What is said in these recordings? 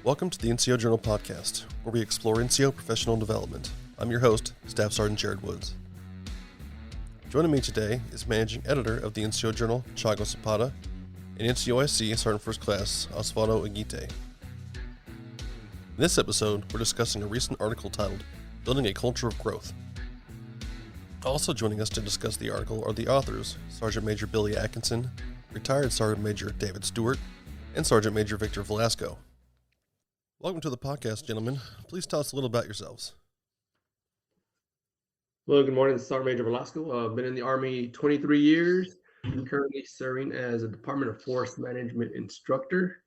Welcome to the NCO Journal podcast, where we explore NCO professional development. I'm your host, Staff Sergeant Jared Woods. Joining me today is Managing Editor of the NCO Journal, Chago Zapata, and NCOIC Sergeant First Class, Osvaldo Aguite. In this episode, we're discussing a recent article titled, Building a Culture of Growth. Also joining us to discuss the article are the authors, Sergeant Major Billy Atkinson, retired Sergeant Major David Stewart, and Sergeant Major Victor Velasco. Welcome to the podcast, gentlemen. Please tell us a little about yourselves. Well, good morning. This is Sergeant Major Velasco. I've been in the Army 23 years. I'm currently serving as a Department of Force Management instructor.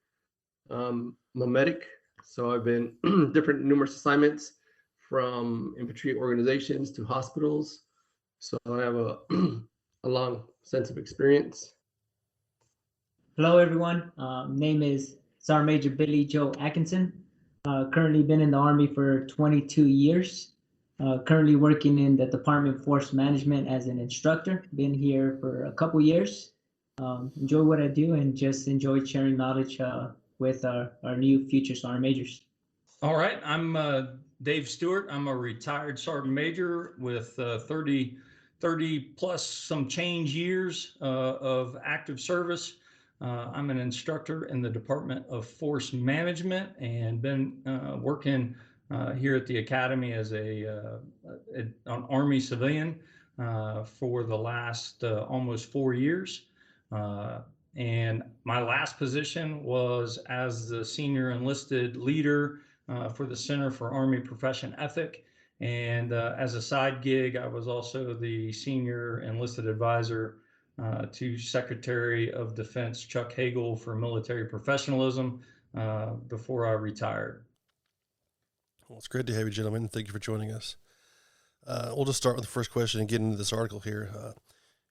I'm a medic, so I've been numerous assignments from infantry organizations to hospitals. So I have a long sense of experience. Hello, everyone. Name is Sergeant Major Billy Joe Atkinson. Currently been in the Army for 22 years. Currently working in the Department of Force Management as an instructor. Been here for a couple years. Enjoy what I do and just enjoy sharing knowledge with our new future Sergeant Majors. All right, I'm Dave Stewart. I'm a retired Sergeant Major with 30 plus some change years of active service. I'm an instructor in the Department of Force Management and been working here at the Academy as an Army civilian for the last almost 4 years. And my last position was as the senior enlisted leader for the Center for Army Profession Ethic. And as a side gig, I was also the senior enlisted advisor to Secretary of Defense Chuck Hagel for military professionalism before I retired. Well, it's great to have you, gentlemen. Thank you for joining us. We'll just start with the first question and get into this article here.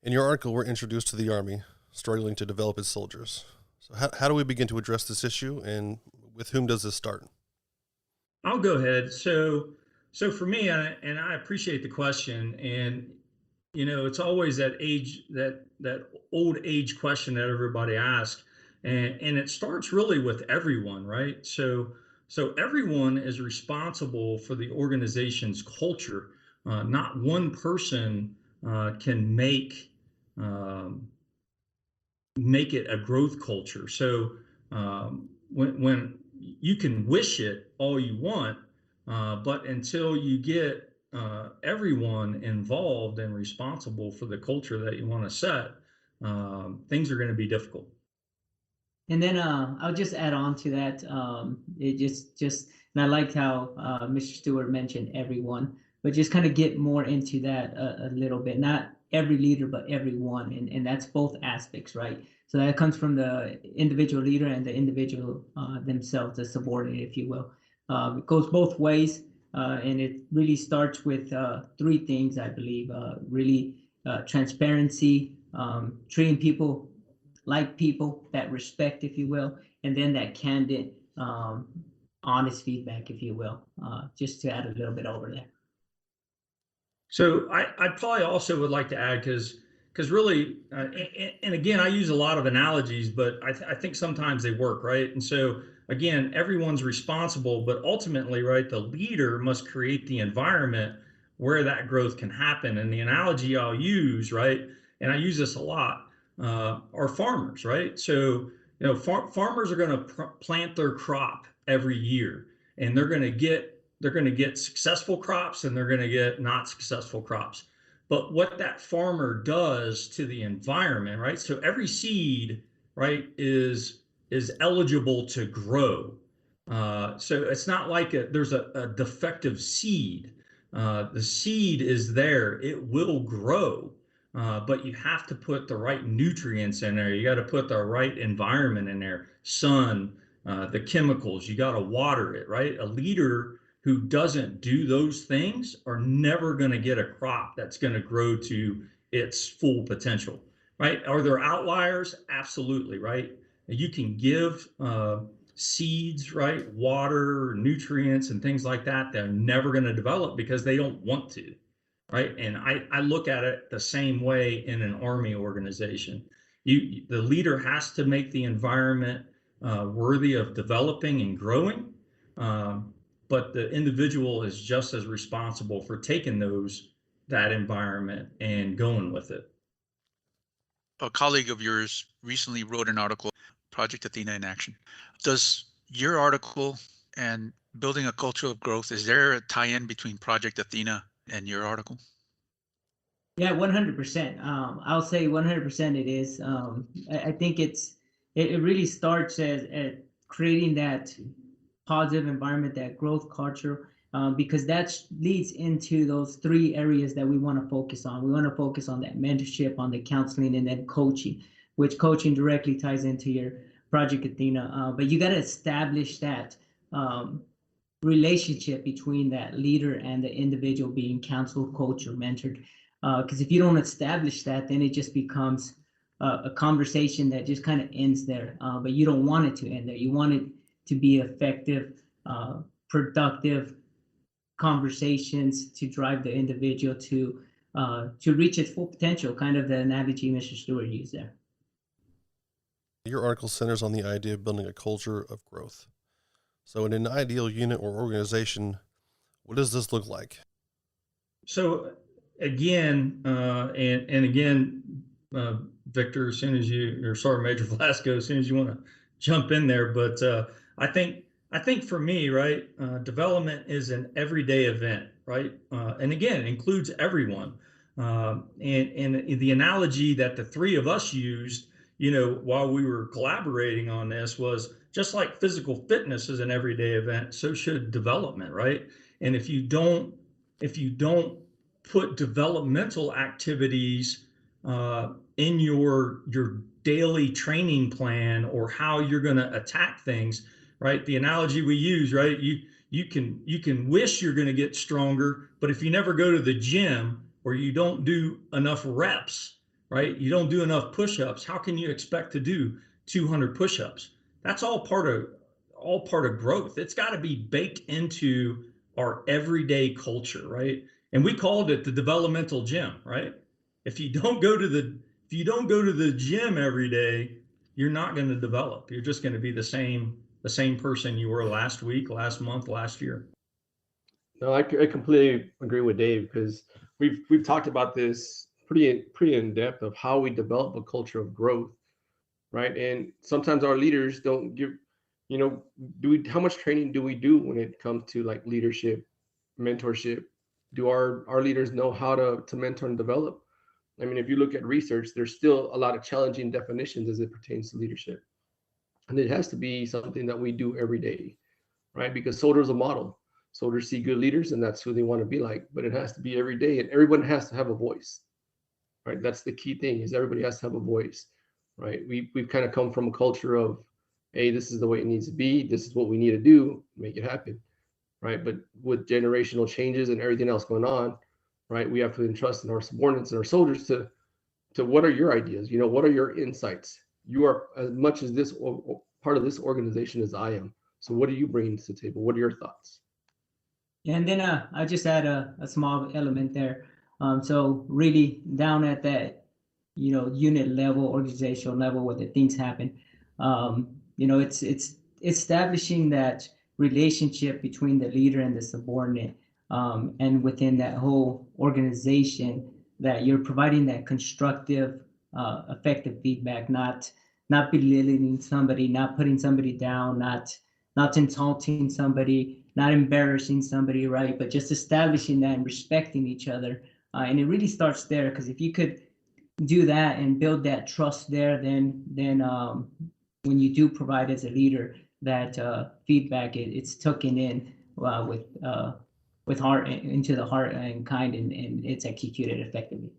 In your article, we're introduced to the Army struggling to develop its soldiers. So how do we begin to address this issue, and with whom does this start? I'll go ahead. So for me, and I appreciate the question, and you know, it's always that old age question that everybody asks, and it starts really with everyone, right? So everyone is responsible for the organization's culture. Not one person can make it a growth culture. So when you can wish it all you want, but until you get everyone involved and responsible for the culture that you want to set, things are going to be difficult. And then I'll just add on to that. It just and I liked how Mr. Stewart mentioned everyone, but just kind of get more into that a little bit. Not every leader, but everyone, and that's both aspects, right? So that comes from the individual leader and the individual themselves, the subordinate, if you will. It goes both ways, and it really starts with 3 things, I believe. Really transparency, treating people like people, that respect, if you will, and then that candid, honest feedback, if you will, just to add a little bit over there. So I probably also would like to add, because really, and again, I use a lot of analogies, but I think sometimes they work, right? And so again, everyone's responsible, but ultimately, right, the leader must create the environment where that growth can happen. And the analogy I'll use, right, and I use this a lot, are farmers, right? So, you know, farmers are going to plant their crop every year, and they're going to get successful crops and they're going to get not successful crops. But what that farmer does to the environment, right? So every seed, right, is eligible to grow. So it's not like there's a defective seed. The seed is there; it will grow. But you have to put the right nutrients in there. You got to put the right environment in there, sun, the chemicals. You got to water it, right? A leader who doesn't do those things are never going to get a crop that's going to grow to its full potential, right? Are there outliers? Absolutely, right? You can give seeds, right, water, nutrients, and things like that. They're never going to develop because they don't want to. Right. And I look at it the same way in an Army organization. The leader has to make the environment worthy of developing and growing. But the individual is just as responsible for taking that environment and going with it. A colleague of yours recently wrote an article, Project Athena in Action. Does your article and building a culture of growth, is there a tie-in between Project Athena and your article? Yeah, 100%. I'll say 100% it is. I think it really starts at creating that positive environment, that growth culture, because that leads into those three areas that we want to focus on. We want to focus on that mentorship, on the counseling, and then coaching, which coaching directly ties into your Project Athena. But you got to establish that relationship between that leader and the individual being counseled, coached, or mentored. Because if you don't establish that, then it just becomes a conversation that just kind of ends there. But you don't want it to end there. You want it to be effective, productive conversations to drive the individual to reach its full potential, kind of the analogy Mr. Stewart used there. Your article centers on the idea of building a culture of growth. So in an ideal unit or organization, what does this look like? So again, and again, Victor, as soon as or sorry, Major Velasco, as soon as you want to jump in there, but I think for me, right, development is an everyday event, right, and again, it includes everyone. And the analogy that the three of us used, while we were collaborating on this was just like physical fitness is an everyday event, so should development, right? And if you don't put developmental activities in your daily training plan or how you're going to attack things, right? The analogy we use, right? You can wish you're going to get stronger, but if you never go to the gym or you don't do enough reps, right? You don't do enough push-ups, how can you expect to do 200 push-ups? That's all part of growth. It's got to be baked into our everyday culture, right? And we called it the developmental gym, right? If you don't go to the gym every day, you're not going to develop. You're just going to be the same person you were last week, last month, last year. No, I completely agree with Dave, because we've talked about this pretty in depth of how we develop a culture of growth, right? And sometimes our leaders don't give, how much training do we do when it comes to like leadership, mentorship? Do our leaders know how to mentor and develop? I mean, if you look at research, there's still a lot of challenging definitions as it pertains to leadership. And it has to be something that we do every day, right? Because soldiers are a model. Soldiers see good leaders and that's who they want to be like, but it has to be every day and everyone has to have a voice, right? That's the key thing, is everybody has to have a voice, right? We've kind of come from a culture of, hey, this is the way it needs to be. This is what we need to do, make it happen, right? But with generational changes and everything else going on, right, we have to entrust in our subordinates and our soldiers to what are your ideas? What are your insights? You are as much as this part of this organization as I am. So what are you bringing to the table? What are your thoughts? And then I just add a small element there. So really down at that, unit level, organizational level where the things happen, it's establishing that relationship between the leader and the subordinate, and within that whole organization, that you're providing that constructive, effective feedback, not belittling somebody, not putting somebody down, not insulting somebody, not embarrassing somebody, right? But just establishing that and respecting each other. And it really starts there, because if you could do that and build that trust there, then when you do provide as a leader that feedback, it's taken in with heart, into the heart and kind, and it's executed effectively.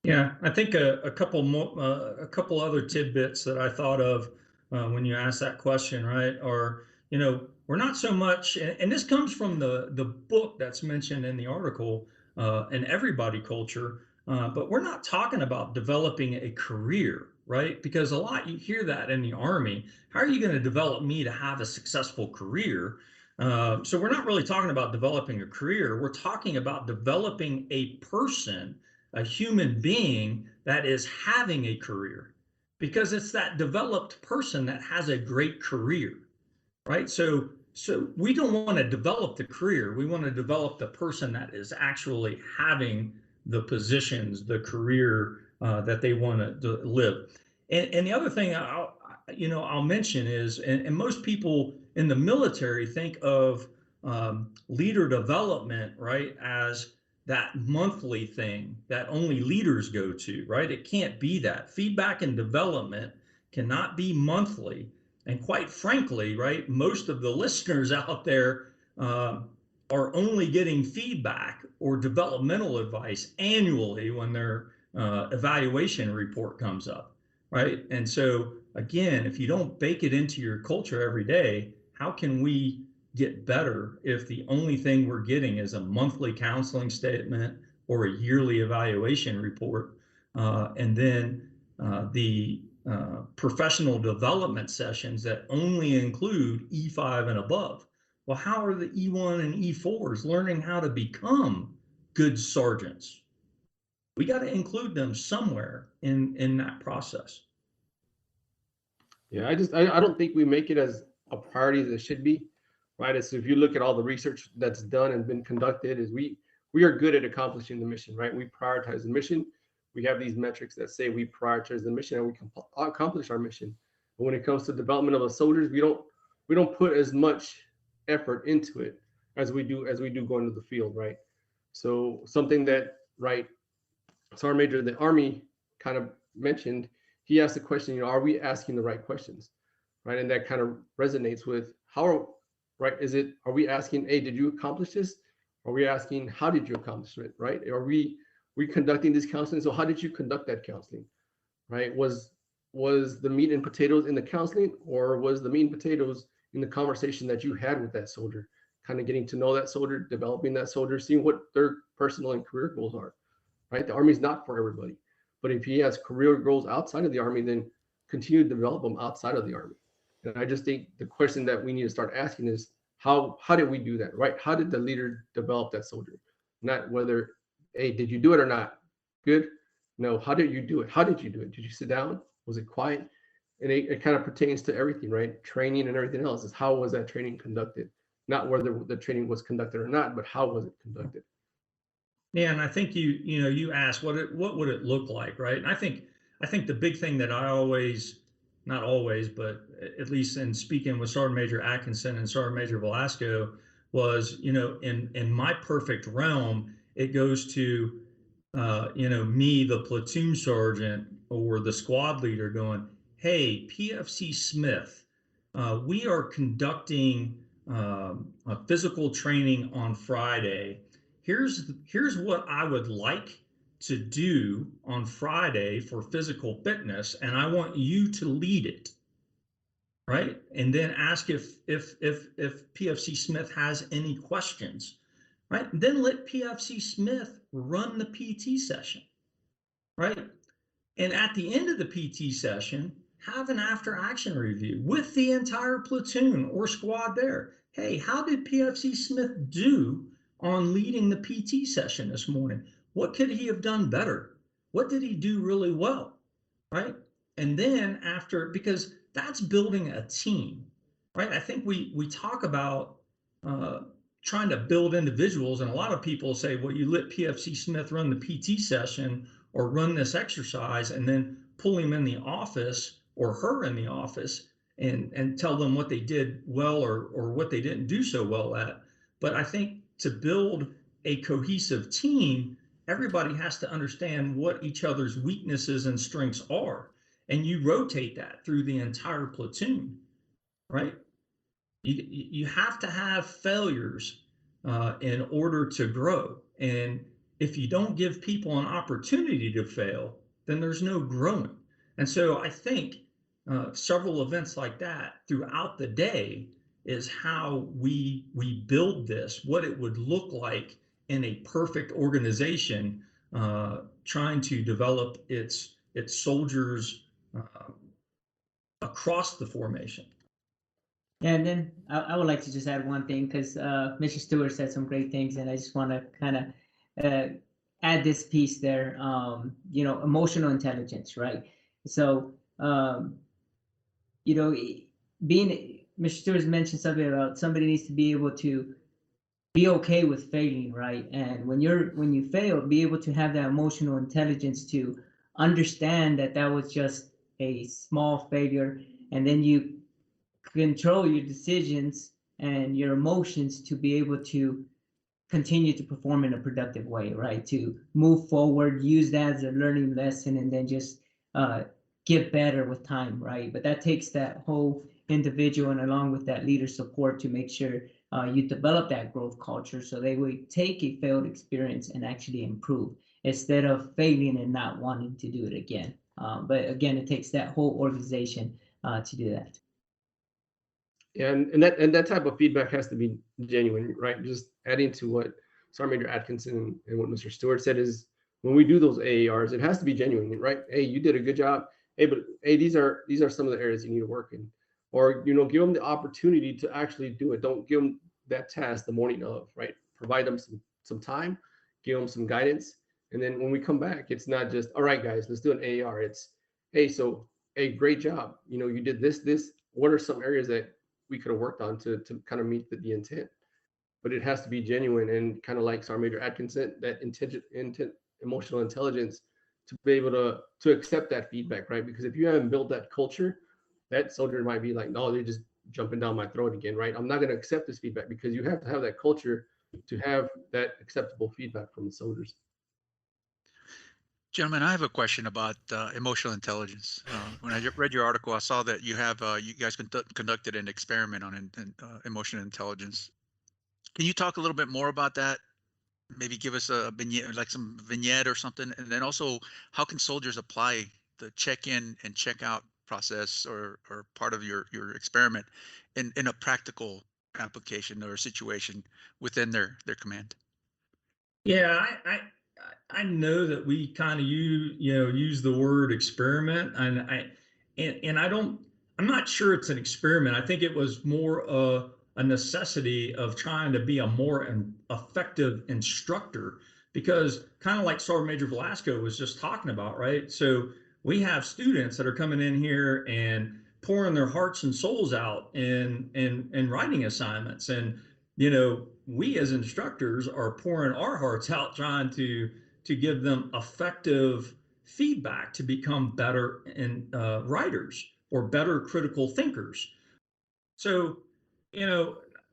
Yeah, I think a couple other tidbits that I thought of when you asked that question, right? Or we're not so much, and this comes from the book that's mentioned in the article, an everybody culture, but we're not talking about developing a career, right? Because a lot you hear that in the Army. How are you going to develop me to have a successful career? So we're not really talking about developing a career. We're talking about developing a person, a human being that is having a career. because it's that developed person that has a great career, right? So we don't want to develop the career. We want to develop the person that is actually having the positions, the career that they want to live. And the other thing I'll mention is, and most people in the military think of leader development, right, as that monthly thing that only leaders go to, right? It can't be that. Feedback and development cannot be monthly. And quite frankly, right, most of the listeners out there are only getting feedback or developmental advice annually when their evaluation report comes up, right? And so, again, if you don't bake it into your culture every day, how can we get better if the only thing we're getting is a monthly counseling statement or a yearly evaluation report, and then the professional development sessions that only include E5 and above? Well, how are the E1 and E4s learning how to become good sergeants? We got to include them somewhere in that process. Yeah, I don't think we make it as a priority as it should be, right? As if you look at all the research that's done and been conducted, is we are good at accomplishing the mission, right? We prioritize the mission. We have these metrics that say we prioritize the mission and we can accomplish our mission. But when it comes to development of the soldiers, we don't put as much effort into it as we do going to the field, right? So something that, right, Sergeant Major of the Army kind of mentioned, he asked the question, are we asking the right questions, right? And that kind of resonates with are we asking, hey, did you accomplish this? Are we asking, how did you accomplish it, right? Are we conducting this counseling? So how did you conduct that counseling, right? Was the meat and potatoes in the counseling, or was the meat and potatoes in the conversation that you had with that soldier, kind of getting to know that soldier, developing that soldier, seeing what their personal and career goals are, right? The Army's not for everybody, but if he has career goals outside of the Army, then continue to develop them outside of the Army. And I just think the question that we need to start asking is, how did we do that, right? How did the leader develop that soldier? Not whether, hey, did you do it or not? Good. No, how did you do it? How did you do it? Did you sit down? Was it quiet? And it kind of pertains to everything, right? Training and everything else is, how was that training conducted? Not whether the training was conducted or not, but how was it conducted? Yeah, and I think you asked what would it look like, right? And I think the big thing that I always, not always, but at least in speaking with Sergeant Major Atkinson and Sergeant Major Velasco, was, in my perfect realm, it goes to me, the platoon sergeant or the squad leader, going, hey, PFC Smith, we are conducting a physical training on Friday. Here's what I would like to do on Friday for physical fitness, and I want you to lead it, right? And then ask if PFC Smith has any questions, right? Then let PFC Smith run the PT session, right? And at the end of the PT session, have an after action review with the entire platoon or squad there. Hey, how did PFC Smith do on leading the PT session this morning? What could he have done better? What did he do really well, right? And then because that's building a team, right? I think we talk about trying to build individuals, and a lot of people say, well, you let PFC Smith run the PT session or run this exercise and then pull him in the office or her in the office and tell them what they did well or what they didn't do so well at. But I think to build a cohesive team, everybody has to understand what each other's weaknesses and strengths are. And you rotate that through the entire platoon, right? You have to have failures in order to grow. And if you don't give people an opportunity to fail, then there's no growing. And so I think several events like that throughout the day is how we build this, what it would look like in a perfect organization trying to develop its soldiers across the formation. And then I would like to just add one thing, because Mr. Stewart said some great things, and I just want to kind of add this piece there. Emotional intelligence, right? So um, you know, being Mr. Stewart's mentioned something about somebody needs to be able to be okay with failing, right? And when you fail, be able to have that emotional intelligence to understand that that was just a small failure, and then you control your decisions and your emotions to be able to continue to perform in a productive way, right? To move forward, use that as a learning lesson, and then just uh, get better with time, right? But that takes that whole individual and along with that leader support to make sure you develop that growth culture so they will take a failed experience and actually improve instead of failing and not wanting to do it again. But again, it takes that whole organization to do that. And that type of feedback has to be genuine, right? Just adding to what Sergeant Major Atkinson and what Mr. Stewart said is when we do those AARs, it has to be genuine, right? Hey, you did a good job. Hey, but hey, these are some of the areas you need to work in, or give them the opportunity to actually do it. Don't give them that task the morning of, right? Provide them some time, give them some guidance, and then when we come back, it's not just all right, guys, let's do an AAR. It's hey, so hey, great job. You did this. What are some areas that we could have worked on to kind of meet the intent? But it has to be genuine and kind of like Sergeant Major Atkinson, that emotional intelligence to be able to accept that feedback, right? Because if you haven't built that culture, that soldier might be like, no, they're just jumping down my throat again, right? I'm not going to accept this feedback, because you have to have that culture to have that acceptable feedback from the soldiers. Gentlemen, I have a question about emotional intelligence. When I read your article, I saw that you guys conducted an experiment on emotional intelligence. Can you talk a little bit more about that? Maybe give us a vignette, like some vignette or something, and then also how can soldiers apply the check-in and check-out process or part of your experiment in a practical application or situation within their command? Yeah, I know that we kind of use the word experiment, and I'm not sure it's an experiment. I think it was more a necessity of trying to be a more effective instructor, because kind of like Sergeant Major Velasco was just talking about, right? So we have students that are coming in here and pouring their hearts and souls out in writing assignments, and we as instructors are pouring our hearts out trying to give them effective feedback to become better writers or better critical thinkers. So,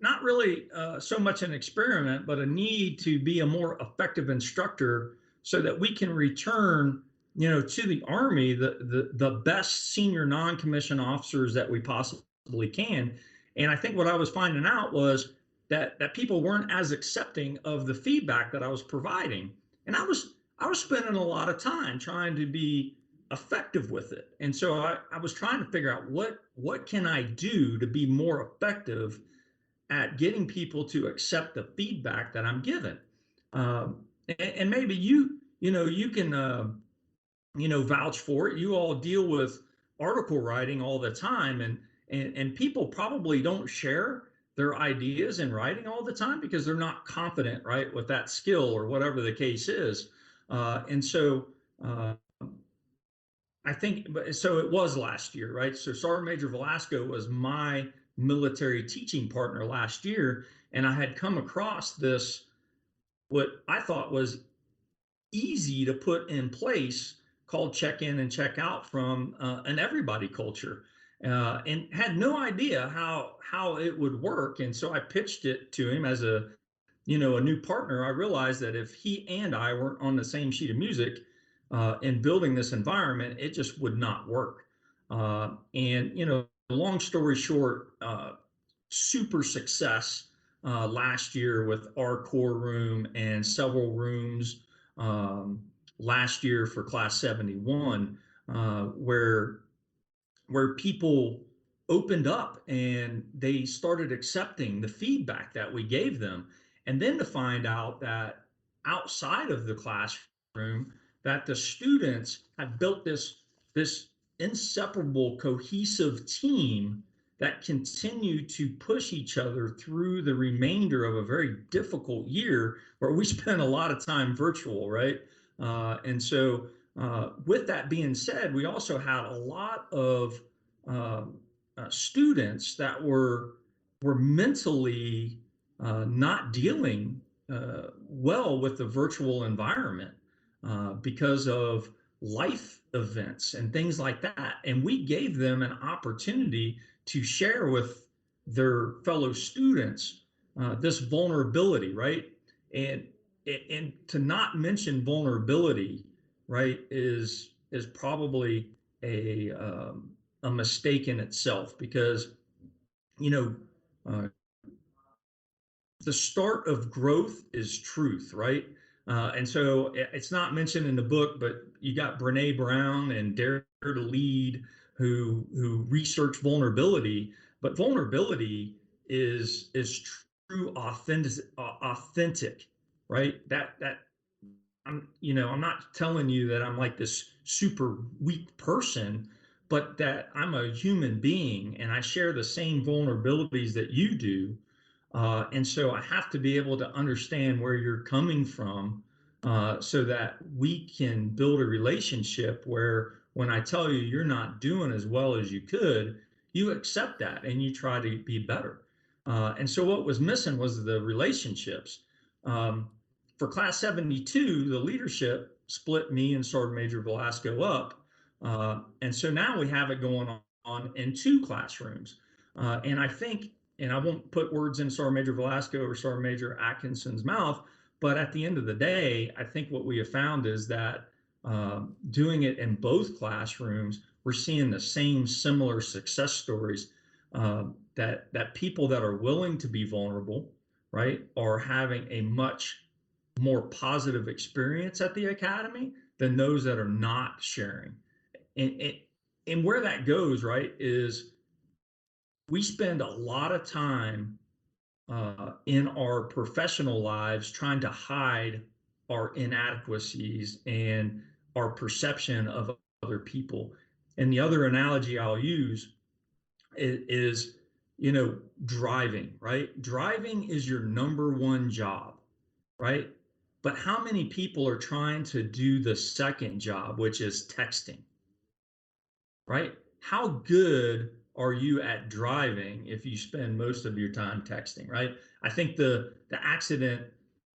not really so much an experiment, but a need to be a more effective instructor so that we can return, to the Army the best senior non-commissioned officers that we possibly can. And I think what I was finding out was that people weren't as accepting of the feedback that I was providing, and I was spending a lot of time trying to be effective with it. And so I was trying to figure out what can I do to be more effective at getting people to accept the feedback that I'm given. And maybe you can vouch for it. You all deal with article writing all the time, and people probably don't share their ideas in writing all the time because they're not confident, right, with that skill or whatever the case is. And so I think, so it was last year, right? So Sergeant Major Velasco was my military teaching partner last year, and I had come across this, what I thought was easy to put in place, called check in and check out from an everybody culture, and had no idea how it would work. And so I pitched it to him as a new partner. I realized that if he and I weren't on the same sheet of music in building this environment, it just would not work. And long story short, super success last year with our core room and several rooms last year for Class 71, where people opened up and they started accepting the feedback that we gave them. And then to find out that outside of the classroom, that the students have built this inseparable cohesive team that continue to push each other through the remainder of a very difficult year where we spent a lot of time virtual, right? And so With that being said, we also had a lot of students that were mentally not dealing well with the virtual environment because of life events and things like that. And we gave them an opportunity to share with their fellow students this vulnerability, right? And and to not mention vulnerability, right, is probably a mistake in itself, because you know uh, the start of growth is truth, right? And so it's not mentioned in the book, but you got Brene Brown and Dare to Lead who research vulnerability, but vulnerability is true authentic, right? That I'm not telling you that I'm like this super weak person, but that I'm a human being and I share the same vulnerabilities that you do. And so I have to be able to understand where you're coming from, so that we can build a relationship where when I tell you you're not doing as well as you could, you accept that and you try to be better. And so what was missing was the relationships. Um, for class 72, the leadership split me and Sergeant Major Velasco up. And so now we have it going on in two classrooms. And I think, and I won't put words in Sergeant Major Velasco or Sergeant Major Atkinson's mouth, but at the end of the day, I think what we have found is that doing it in both classrooms, we're seeing the same similar success stories, that people that are willing to be vulnerable, right, are having a much more positive experience at the academy than those that are not sharing. And and where that goes, right, is we spend a lot of time in our professional lives trying to hide our inadequacies and our perception of other people. And the other analogy I'll use is driving, right? Driving is your number one job, right? But how many people are trying to do the second job, which is texting, right? How good are you at driving if you spend most of your time texting, right? I think the accident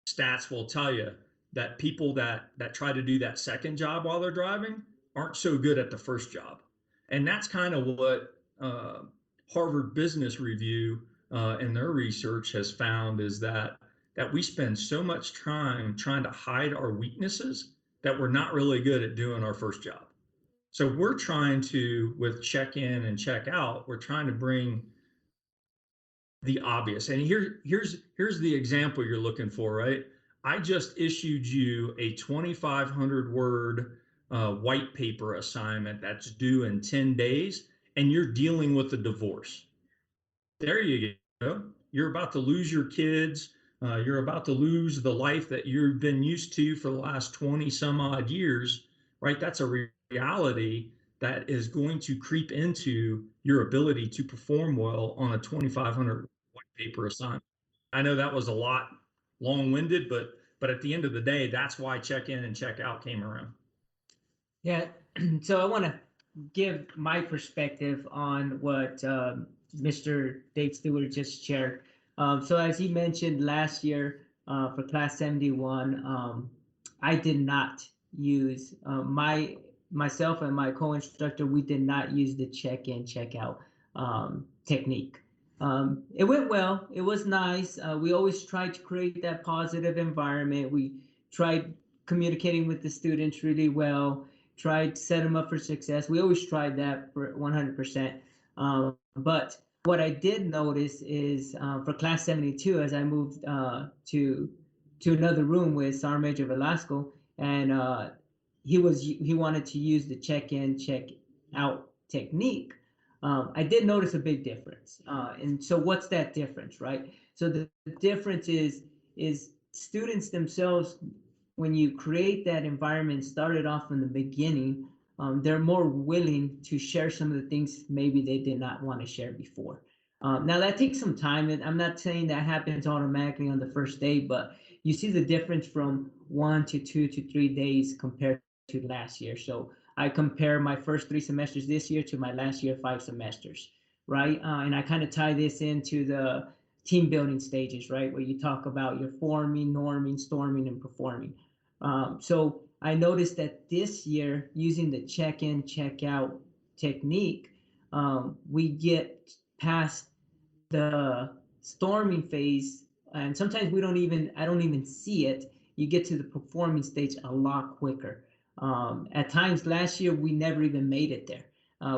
stats will tell you that people that try to do that second job while they're driving aren't so good at the first job. And that's kind of what Harvard Business Review in their research has found, is that we spend so much time trying to hide our weaknesses that we're not really good at doing our first job. So we're trying to, with check in and check out, we're trying to bring the obvious. And here's the example you're looking for, right? I just issued you a 2,500 word white paper assignment that's due in 10 days, and you're dealing with a divorce. There you go. You're about to lose your kids. You're about to lose the life that you've been used to for the last 20 some odd years, right? That's a reality that is going to creep into your ability to perform well on a 2,500 white paper assignment. I know that was a lot long-winded, but at the end of the day, that's why check in and check out came around. Yeah, so I want to give my perspective on what Mr. Dave Stewart just shared. So as he mentioned last year for class 71, I did not use myself and my co-instructor, we did not use the check-in, check-out technique. It went well. It was nice. We always tried to create that positive environment. We tried communicating with the students really well, tried to set them up for success. We always tried that for 100%. But what I did notice is for class 72, as I moved to another room with Sergeant Major Velasco, and he wanted to use the check-in, check-out technique. I did notice a big difference. And so what's that difference, right? So the difference is students themselves, when you create that environment, started off from the beginning, they're more willing to share some of the things maybe they did not want to share before. Now that takes some time, and I'm not saying that happens automatically on the first day, but you see the difference from 1 to 2 to 3 days compared to last year. So I compare my first 3 semesters this year to my last year 5 semesters, right? And I kind of tie this into the team building stages, right? Where you talk about your forming, norming, storming, and performing. So I noticed that this year, using the check-in, check-out technique, we get past the storming phase, and sometimes I don't even see it. You get to the performing stage a lot quicker. At times last year we never even made it there.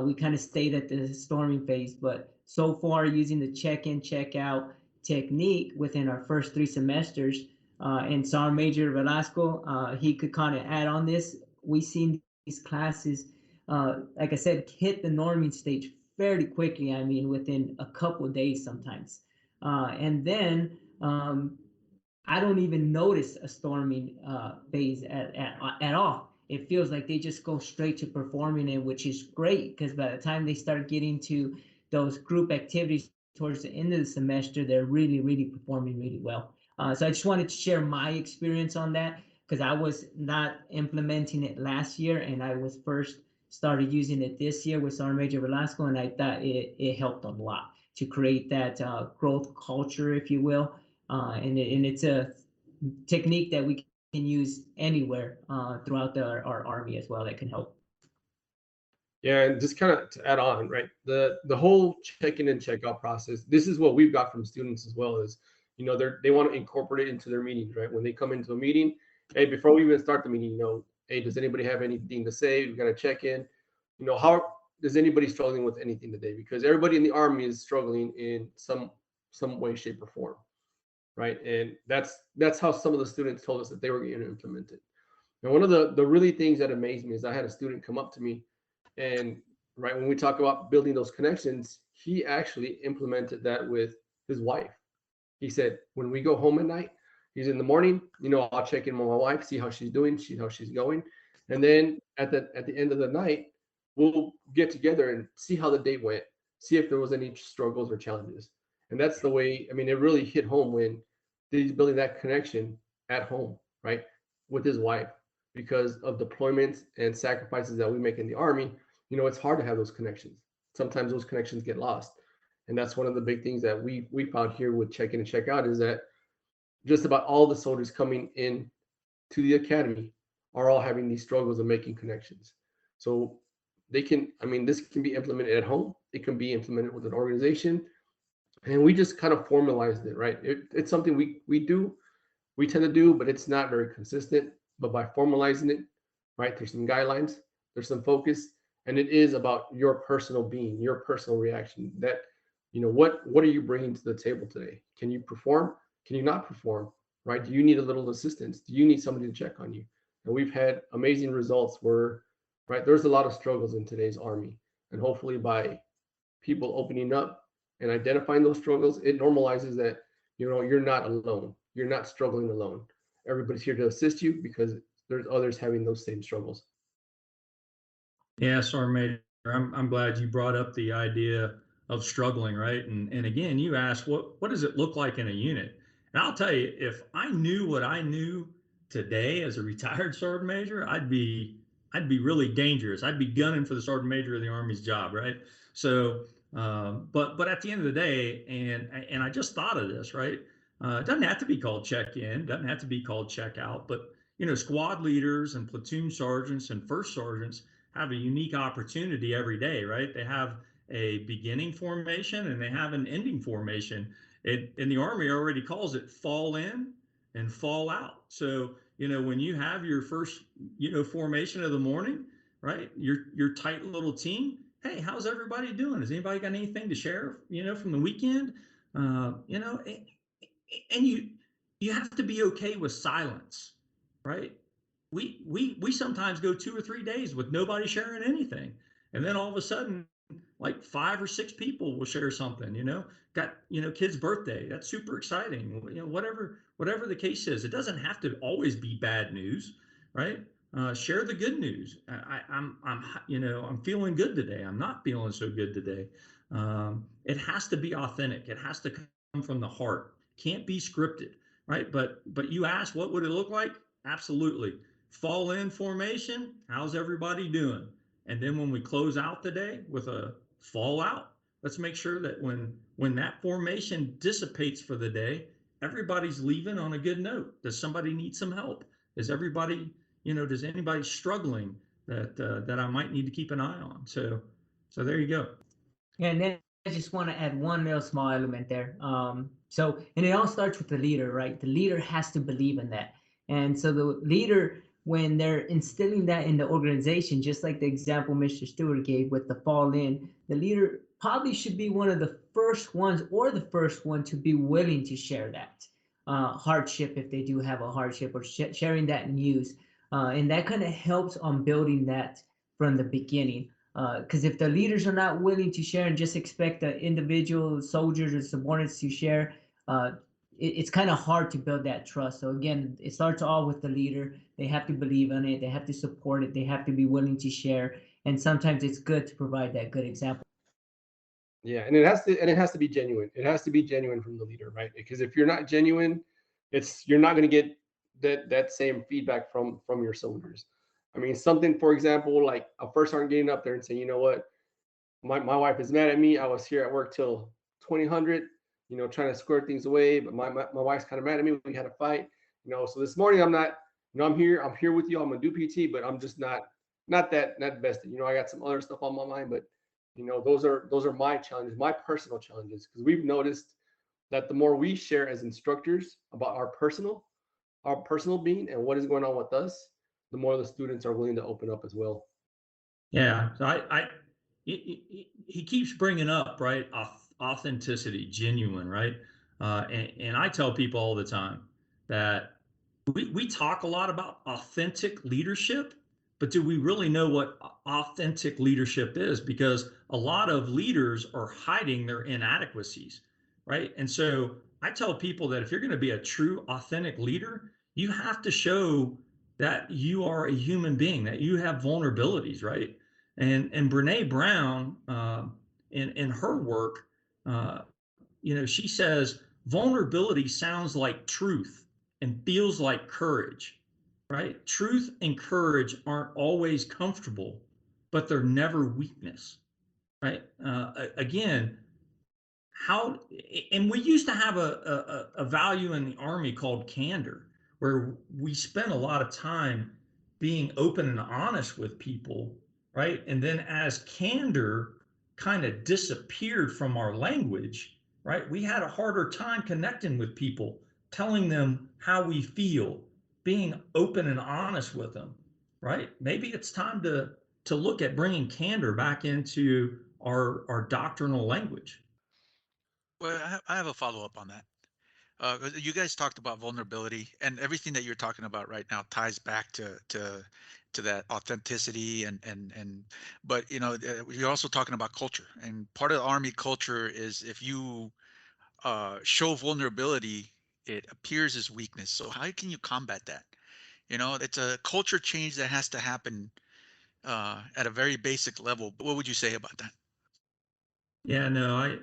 We kind of stayed at the storming phase, but so far using the check-in check-out technique within our first 3 semesters, and Sergeant Major Velasco, he could kind of add on this. We seen these classes, like I said, hit the norming stage fairly quickly. I mean, within a couple of days sometimes. And then I don't even notice a storming phase at all. It feels like they just go straight to performing it, which is great because by the time they start getting to those group activities towards the end of the semester, they're really, really performing really well. So I just wanted to share my experience on that because I was not implementing it last year and I was first started using it this year with Sergeant Major Velasco, and I thought it helped a lot to create that growth culture, if you will. And it's a technique that we can use anywhere throughout our Army as well that can help. Yeah, and just kind of to add on, right? The whole check-in and check-out process. This is what we've got from students as well. Is they want to incorporate it into their meetings, right? When they come into a meeting, hey, before we even start the meeting, hey, does anybody have anything to say? We got to check in. How does anybody struggling with anything today? Because everybody in the Army is struggling in some way, shape, or form, right? And that's how some of the students told us that they were going to implement it. And one of the really things that amazed me is I had a student come up to me, and right when we talk about building those connections, he actually implemented that with his wife. He said, when we go home at night, he's in the morning, I'll check in with my wife, see how she's doing, see how she's going. And then at the end of the night, we'll get together and see how the day went, see if there was any struggles or challenges. And that's the way, it really hit home when he's building that connection at home, right, with his wife. Because of deployments and sacrifices that we make in the Army, it's hard to have those connections. Sometimes those connections get lost. And that's one of the big things that we found here with check-in and check-out is that just about all the soldiers coming in to the academy are all having these struggles of making connections. So they can, this can be implemented at home. It can be implemented with an organization. And we just kind of formalized it, right? It's something we tend to do, but it's not very consistent. But by formalizing it, right, there's some guidelines, there's some focus, and it is about your personal being, your personal reaction. That, what are you bringing to the table today? Can you perform? Can you not perform? Right? Do you need a little assistance? Do you need somebody to check on you? And we've had amazing results where, right, there's a lot of struggles in today's Army, and hopefully by people opening up and identifying those struggles, it normalizes that you're not alone. You're not struggling alone. Everybody's here to assist you because there's others having those same struggles. Yeah, Sergeant Major, I'm glad you brought up the idea of struggling, right? And again, you asked what does it look like in a unit? And I'll tell you, if I knew what I knew today as a retired Sergeant Major, I'd be really dangerous. I'd be gunning for the Sergeant Major of the Army's job, right? So, but at the end of the day, and I just thought of this, right? It doesn't have to be called check-in, doesn't have to be called check-out, but squad leaders and platoon sergeants and first sergeants have a unique opportunity every day, right? They have a beginning formation and they have an ending formation. In the Army already calls it fall in and fall out. So, when you have your first, formation of the morning, right? Your tight little team. Hey, how's everybody doing? Has anybody got anything to share, from the weekend? And you have to be okay with silence, right? We sometimes go 2 or 3 days with nobody sharing anything, and then all of a sudden like 5 or 6 people will share something, got kid's birthday, that's super exciting, whatever the case is. It doesn't have to always be bad news, right? Share the good news. I'm feeling good today, I'm not feeling so good today. It has to be authentic, it has to come from the heart, can't be scripted, right? But you ask what would it look like? Absolutely. fall in formation, how's everybody doing? And then when we close out the day with a fallout, let's make sure that when that formation dissipates for the day, everybody's leaving on a good note. Does somebody need some help? Is everybody, does anybody struggling that I might need to keep an eye on? So there you go. And then I just want to add one little small element there. And it all starts with the leader, right? The leader has to believe in that. And so the leader, when they're instilling that in the organization, just like the example Mr. Stewart gave with the fall in, the leader probably should be one of the first ones or the first one to be willing to share that hardship if they do have a hardship, or sharing that news. And that kind of helps on building that from the beginning. Because if the leaders are not willing to share and just expect the individual soldiers or subordinates to share, it's kind of hard to build that trust. So again, it starts all with the leader. They have to believe in it. They have to support it. They have to be willing to share. And sometimes it's good to provide that good example. Yeah, and it has to be genuine. It has to be genuine from the leader, right? Because if you're not genuine, you're not going to get that same feedback from your soldiers. I mean, something, for example, like a first sergeant getting up there and saying, you know what, my wife is mad at me. I was here at work till 2000, trying to square things away, but my wife's kind of mad at me. We had a fight, so this morning I'm not, I'm here with you. I'm gonna do PT, but I'm just not that vested. I got some other stuff on my mind, but those are my challenges, my personal challenges, because we've noticed that the more we share as instructors about our personal being and what is going on with us, the more the students are willing to open up as well. Yeah, so he keeps bringing up, right, authenticity, genuine, right? And I tell people all the time that we talk a lot about authentic leadership, but do we really know what authentic leadership is? Because a lot of leaders are hiding their inadequacies, right? And so I tell people that if you're going to be a true authentic leader, you have to show that you are a human being, that you have vulnerabilities, right? And Brene Brown, in her work, she says vulnerability sounds like truth and feels like courage, right? Truth and courage aren't always comfortable, but they're never weakness, right? Again, and we used to have a value in the Army called candor, where we spent a lot of time being open and honest with people, right? And then as candor kind of disappeared from our language, right, we had a harder time connecting with people, telling them how we feel, being open and honest with them, right? Maybe it's time to look at bringing candor back into our doctrinal language. Well, I have a follow-up on that. You guys talked about vulnerability, and everything that you're talking about right now ties back to that authenticity and but you're also talking about culture, and part of the Army culture is if you show vulnerability, it appears as weakness. So how can you combat that? It's a culture change that has to happen at a very basic level. What would you say about that? Yeah, no,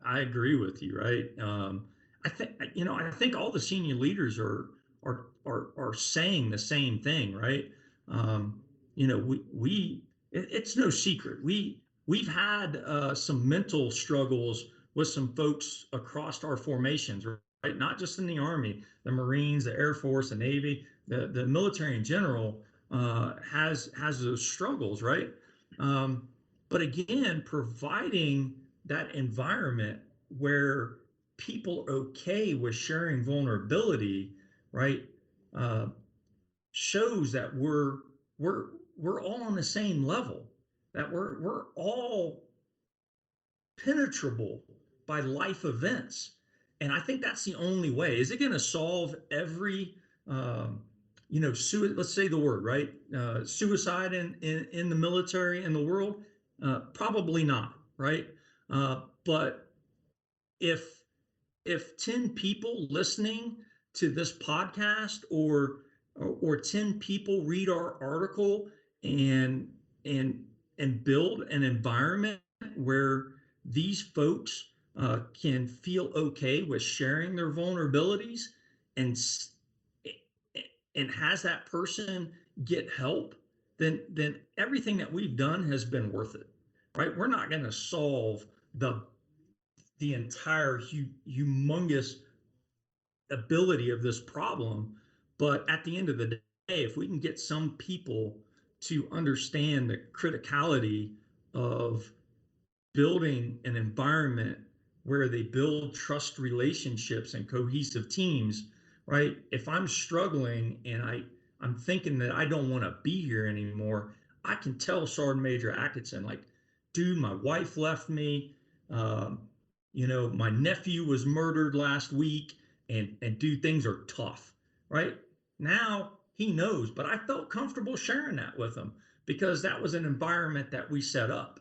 I agree with you, right? I think all the senior leaders are saying the same thing, right? It's no secret. We've had some mental struggles with some folks across our formations, right? Not just in the Army, the Marines, the Air Force, the Navy, the military in general has those struggles, right? But again, providing that environment where people are okay with sharing vulnerability, right, uh, shows that we're all on the same level, that we're all penetrable by life events. And I think that's the only way. Is it going to solve every let's say the word, right? Suicide in the military in the world? Probably not, right? But if 10 people listening to this podcast or 10 people read our article and and and build an environment where these folks can feel okay with sharing their vulnerabilities and has that person get help, then everything that we've done has been worth it, right? We're not going to solve the entire humongous ability of this problem, but at the end of the day, if we can get some people to understand the criticality of building an environment where they build trust relationships and cohesive teams, right? If I'm struggling and I'm thinking that I don't want to be here anymore, I can tell Sergeant Major Atkinson, like, dude, my wife left me. Um, my nephew was murdered last week, and dude, things are tough, right? Now he knows, but I felt comfortable sharing that with him because that was an environment that we set up.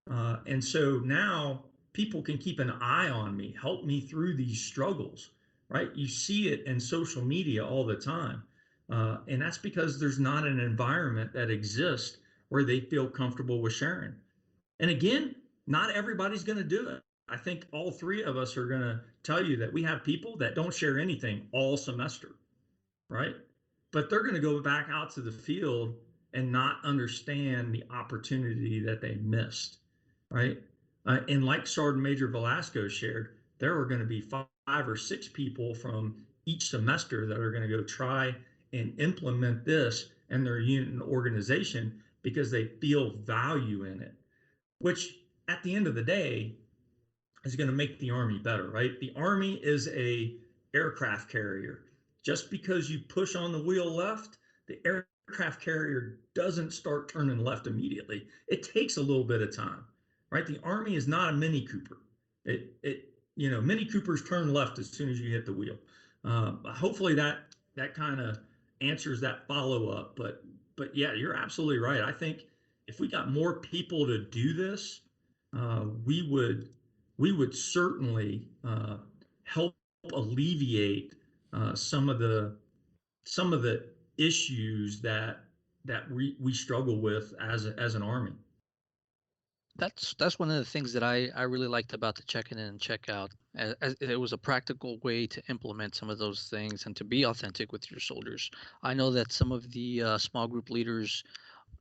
And so now people can keep an eye on me, help me through these struggles, right? You see it in social media all the time. And that's because there's not an environment that exists where they feel comfortable with sharing. And again, not everybody's going to do it. I think all three of us are going to tell you that we have people that don't share anything all semester, right? But they're going to go back out to the field and not understand the opportunity that they missed, right? And like Sergeant Major Velasco shared, there are going to be 5 or 6 people from each semester that are going to go try and implement this in their unit and organization because they feel value in it, which at the end of the day is going to make the Army better, right? The Army is a aircraft carrier. Just because you push on the wheel left, the aircraft carrier doesn't start turning left immediately. It takes a little bit of time, right? The Army is not a Mini Cooper. Mini Coopers turn left as soon as you hit the wheel. Hopefully that kind of answers that follow up. But yeah, you're absolutely right. I think if we got more people to do this, we would certainly help alleviate some of the issues that we struggle with as an Army. That's one of the things that I really liked about the check-in and check-out. As it was a practical way to implement some of those things and to be authentic with your soldiers. I know that some of the small group leaders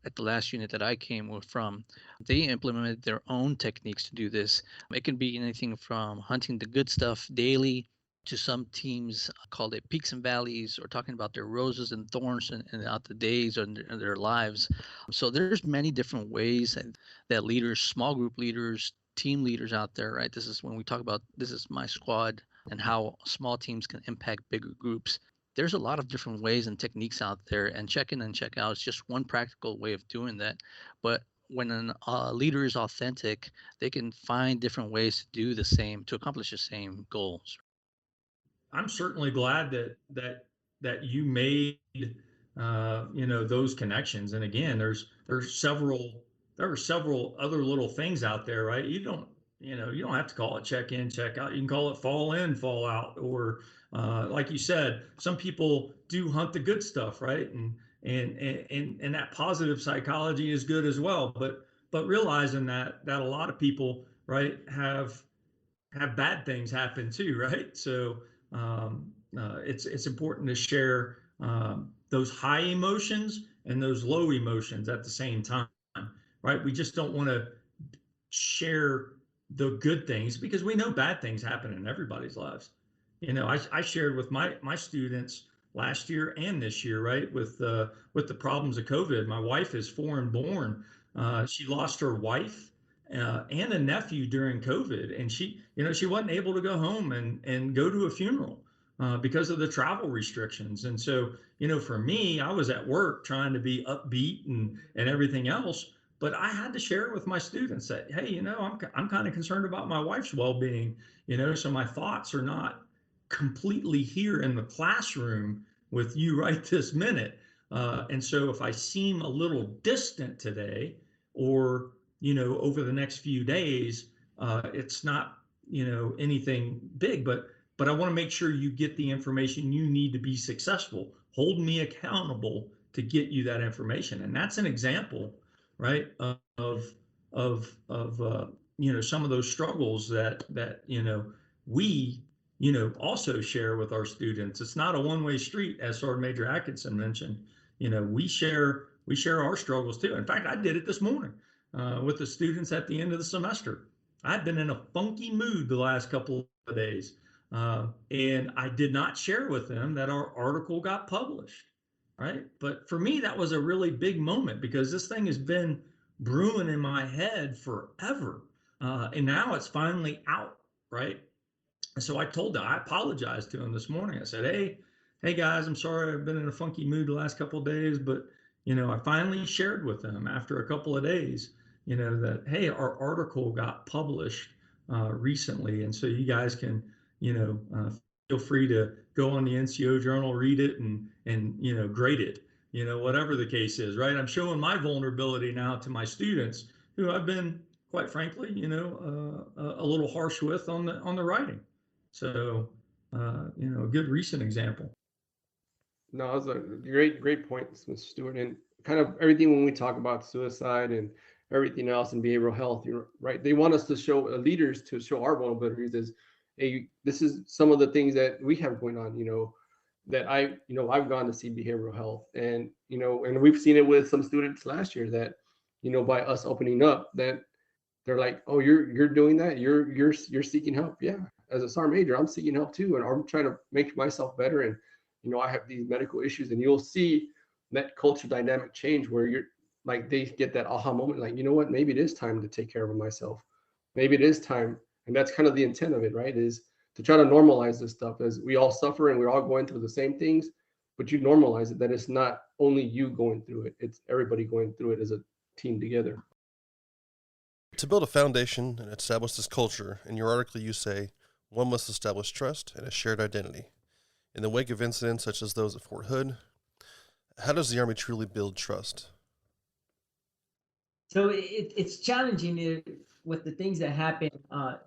at the last unit that I came from, they implemented their own techniques to do this. It can be anything from hunting the good stuff daily to some teams called it peaks and valleys, or talking about their roses and thorns and out the days and their lives. So there's many different ways that leaders, small group leaders, team leaders out there, right? This is when we talk about this is my squad and how small teams can impact bigger groups. There's a lot of different ways and techniques out there, and check in and check out is just one practical way of doing that. But when a leader is authentic, they can find different ways to do the same, to accomplish the same goals. I'm certainly glad that you made those connections. And again, there are several other little things out there, right? You don't have to call it check in, check out. You can call it fall in, fall out, or like you said, some people do hunt the good stuff, right? And that positive psychology is good as well. But realizing that a lot of people, right, have bad things happen too, right? So it's important to share those high emotions and those low emotions at the same time, right? We just don't want to share the good things because we know bad things happen in everybody's lives. I shared with my students last year and this year, right, with the problems of COVID. My wife is foreign born. She lost her wife and a nephew during COVID, and she wasn't able to go home and go to a funeral because of the travel restrictions. And so, for me, I was at work trying to be upbeat and everything else, but I had to share it with my students that, hey, I'm kind of concerned about my wife's well-being, so my thoughts are not completely here in the classroom with you right this minute. And so if I seem a little distant today, or over the next few days, it's not anything big, but I want to make sure you get the information you need to be successful. Hold me accountable to get you that information. And that's an example, right, of some of those struggles that we also share with our students. It's not a one-way street, as Sergeant Major Atkinson mentioned. we share our struggles too. In fact, I did it this morning with the students at the end of the semester. I've been in a funky mood the last couple of days, and I did not share with them that our article got published, right? But for me, that was a really big moment because this thing has been brewing in my head forever, and now it's finally out, right? So I apologized to him this morning. I said, hey guys, I'm sorry I've been in a funky mood the last couple of days, but I finally shared with them after a couple of days, that hey, our article got published recently, and so you guys can, feel free to go on the NCO Journal, read it, and grade it, whatever the case is, right? I'm showing my vulnerability now to my students who I've been, quite frankly, a little harsh with on the writing. So, a good recent example. No, that's a great point, Mr. Stewart. And kind of everything when we talk about suicide and everything else in behavioral health, right? They want us to show leaders to show our vulnerabilities as, hey, this is some of the things that we have going on, that I've gone to see behavioral health, and and we've seen it with some students last year that, by us opening up, that they're like, oh, you're doing that, you're seeking help. Yeah, as a SAR major, I'm seeking help too, and I'm trying to make myself better, and I have these medical issues. And you'll see that culture dynamic change where you're like, they get that aha moment, like, you know what, maybe it is time to take care of myself, maybe it is time. And that's kind of the intent of it, right, is to try to normalize this stuff, as we all suffer and we're all going through the same things, but you normalize it, that it's not only you going through it, it's everybody going through it as a team together. To build a foundation and establish this culture, in your article you say, one must establish trust and a shared identity. In the wake of incidents such as those at Fort Hood, how does the Army truly build trust? So it's challenging with the things that happen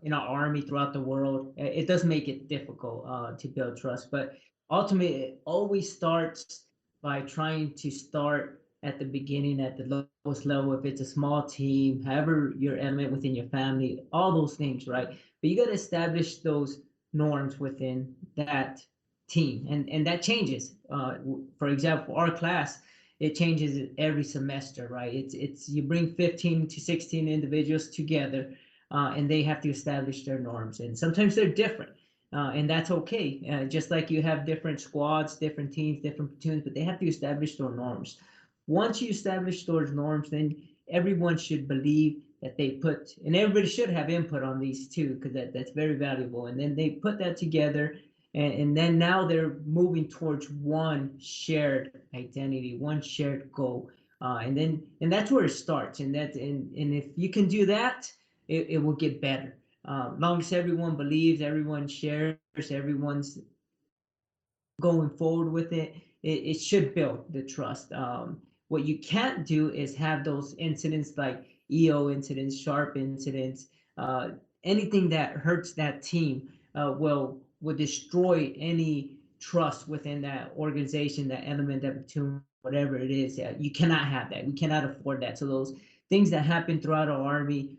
in our Army throughout the world. It does make it difficult to build trust, but ultimately it always starts by trying to start at the beginning, at the lowest level. If it's a small team, however your element within your family, all those things, right? But you got to establish those norms within that team, and that changes. For example, our class, it changes every semester, right? It's you bring 15 to 16 individuals together, and they have to establish their norms, and sometimes they're different, and that's okay. Just like you have different squads, different teams, different platoons, but they have to establish their norms. Once you establish those norms, then everyone should believe that they put, and everybody should have input on these too, because that's very valuable. And then they put that together, and then now they're moving towards one shared identity, one shared goal, and that's where it starts. And if you can do that, it will get better. Long as everyone believes, everyone shares, everyone's going forward with it, it should build the trust. What you can't do is have those incidents like EO incidents, sharp incidents, anything that hurts that team will destroy any trust within that organization, that element, that platoon, whatever it is. You cannot have that. We cannot afford that. So those things that happen throughout our Army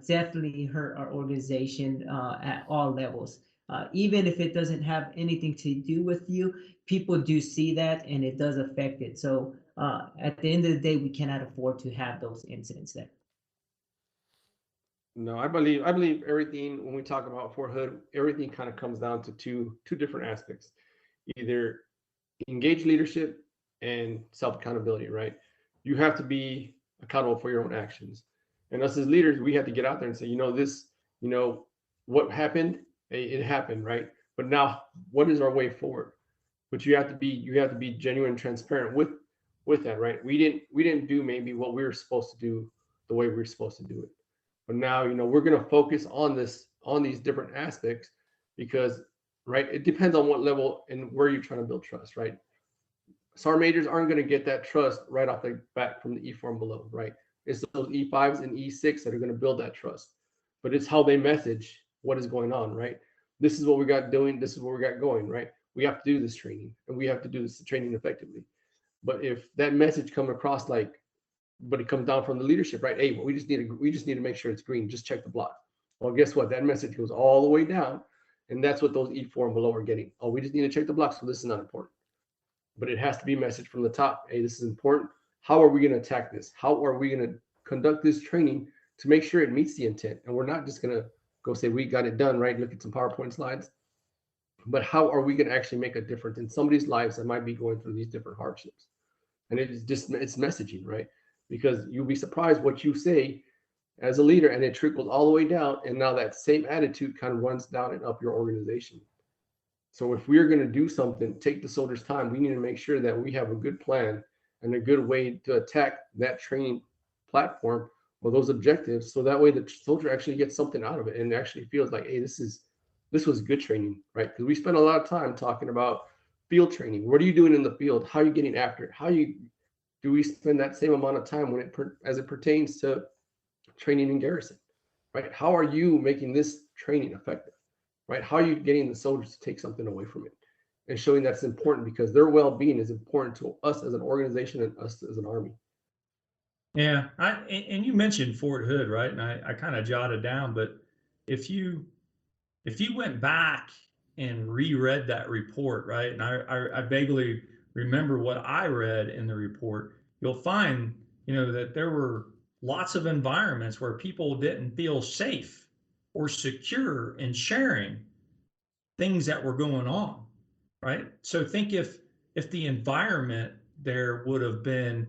definitely hurt our organization at all levels. Even if it doesn't have anything to do with you, people do see that, and it does affect it. So at the end of the day, we cannot afford to have those incidents there. No, I believe everything, when we talk about Fort Hood, everything kind of comes down to two different aspects: either engaged leadership and self accountability. Right? You have to be accountable for your own actions, and us as leaders, we have to get out there and say, this, what happened, it happened, right? But now, what is our way forward? But you have to be genuine and transparent with that, right? We didn't do maybe what we were supposed to do the way we were supposed to do it. But now, we're going to focus on these different aspects, because, right, it depends on what level and where you're trying to build trust, right? SAR majors aren't going to get that trust right off the bat from the E4 and below, right? It's those E5s and E6 that are going to build that trust. But it's how they message what is going on, right? This is what we got doing. This is what we got going, right? We have to do this training, and we have to do this training effectively. But if that message comes across but it comes down from the leadership, right? Hey, well, we just need to make sure it's green. Just check the block. Well, guess what? That message goes all the way down, and that's what those E4 and below are getting. Oh, we just need to check the block, so this is not important. but it has to be messaged from the top. Hey, this is important. How are we going to attack this? How are we going to conduct this training to make sure it meets the intent? And we're not just going to go say, we got it done, right? Look at some PowerPoint slides. But how are we going to actually make a difference in somebody's lives that might be going through these different hardships? And it's messaging, right? Because you'll be surprised what you say as a leader, and it trickles all the way down. And now that same attitude kind of runs down and up your organization. So if we're going to do something, take the soldiers' time, we need to make sure that we have a good plan and a good way to attack that training platform or those objectives. So that way the soldier actually gets something out of it and actually feels like, hey, this was good training, right? Because we spend a lot of time talking about field training. What are you doing in the field? How are you getting after it? Do we spend that same amount of time as it pertains to training in garrison, right? How are you making this training effective, right? How are you getting the soldiers to take something away from it and showing that's important, because their well-being is important to us as an organization and us as an Army. Yeah, and you mentioned Fort Hood, right? And I kind of jotted down, but if you went back and reread that report, right? And I vaguely remember what I read in the report, you'll find, that there were lots of environments where people didn't feel safe or secure in sharing things that were going on, right? So think if the environment there would have been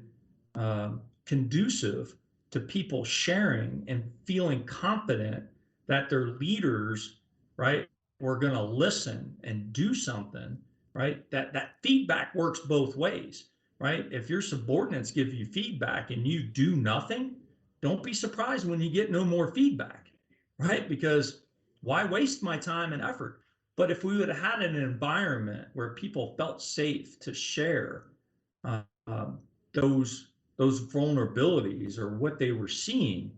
conducive to people sharing and feeling confident that their leaders, right, were going to listen and do something, right? That feedback works both ways, right? If your subordinates give you feedback and you do nothing, don't be surprised when you get no more feedback, right? Because why waste my time and effort? But if we would have had an environment where people felt safe to share uh, those vulnerabilities or what they were seeing,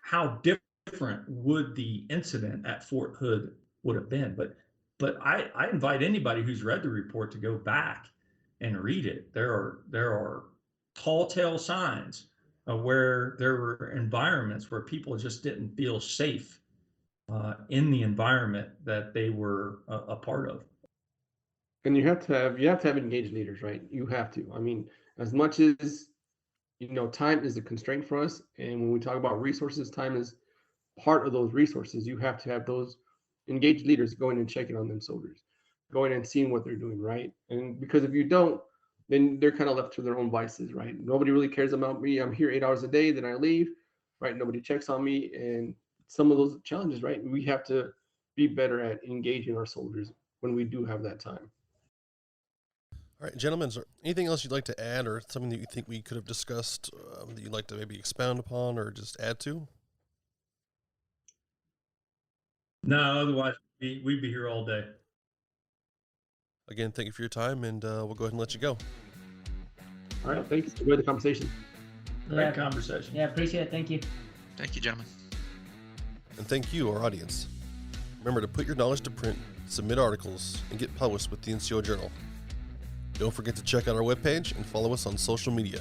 how different would the incident at Fort Hood would have been? But I invite anybody who's read the report to go back and read it. There are tall tale signs of where there were environments where people just didn't feel safe in the environment that they were a part of. And you have to have engaged leaders, right? You have to. I mean, as much as time is a constraint for us, and when we talk about resources, time is part of those resources. You have to have those engaged leaders going and checking on them soldiers, going and seeing what they're doing, right? And because if you don't, then they're kind of left to their own vices, right? Nobody really cares about me. I'm here 8 hours a day, then I leave, right? Nobody checks on me. And some of those challenges, right? We have to be better at engaging our soldiers when we do have that time. All right, gentlemen, is there anything else you'd like to add, or something that you think we could have discussed that you'd like to maybe expound upon or just add to? No, otherwise we'd be here all day. Again, thank you for your time, and we'll go ahead and let you go. All right, thanks. Enjoy the conversation. Great conversation. Yeah, appreciate it. Thank you. Thank you, gentlemen. And thank you, our audience. Remember to put your knowledge to print, submit articles, and get published with the NCO Journal. Don't forget to check out our webpage and follow us on social media.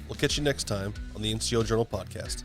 We'll catch you next time on the NCO Journal podcast.